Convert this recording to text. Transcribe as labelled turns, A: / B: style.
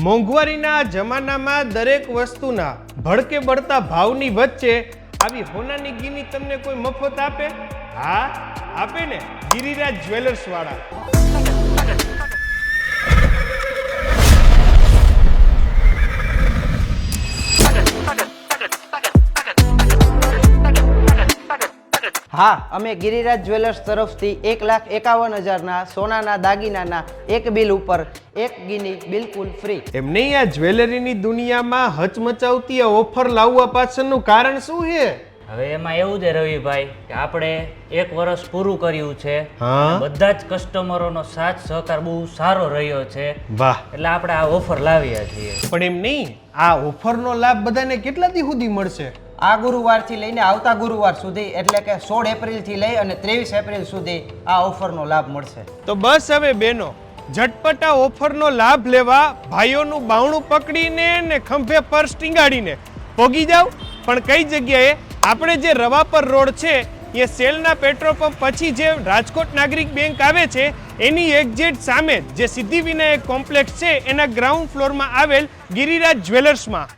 A: મોંઘવારીના જમાનામાં દરેક વસ્તુના ભડકે બળતા ભાવની વચ્ચે આવી હોનાની ગીની તમને કોઈ મફત આપે? હા આપે ને, ગિરિરાજ જ્વેલર્સ વાળા।
B: હા, અમે ગિરિરાજ જ્વેલર્સ તરફથી 1,51,000ના સોનાના દાગીનાના એક બિલ ઉપર એક ગીની બિલકુલ ફ્રી।
A: એમ નહીં, આ જ્વેલરીની દુનિયામાં હચમચાવતી આ ઓફર લાવવા પાછળનું કારણ શું છે?
C: હવે એમાં એવું છે રવિભાઈ કે આપણે 1 વર્ષ પૂરું કર્યું છે,
A: હા,
C: બધા જ કસ્ટમરોનો સાથ સહકાર બહુ સારો રહ્યો છે,
A: વાહ।
C: એટલે આપણે આ ઓફર લાવ્યા છીએ।
A: પણ એમ નહીં, આ ઓફરનો લાભ બધાને કેટલા દી સુધી મળશે?
B: આ ગુરુવારથી લઈને આવતા ગુરુવાર સુધી, એટલે કે 16 એપ્રિલથી લઈ અને 23 એપ્રિલ સુધી આ ઓફરનો લાભ મળશે।
A: તો બસ હવે બેનો, ઝટપટ આ ઓફરનો લાભ લેવા ભાઈઓનું બાવણું પકડીને ને ખંભે પર્સ ટીંગાડીને પોગી જાવ। પણ કઈ જગ્યાએ? આપણે જે રવાપર રોડ છે એ સેલના પેટ્રોલ પંપ પછી જે રાજકોટ નાગરિક બેંક આવે છે એની એક્ઝેક્ટ સામે જે સિદ્ધિવિનાયક કોમ્પ્લેક્સ છે એના ગ્રાઉન્ડ ફ્લોરમાં આવેલ ગિરિરાજ જ્વેલર્સમાં।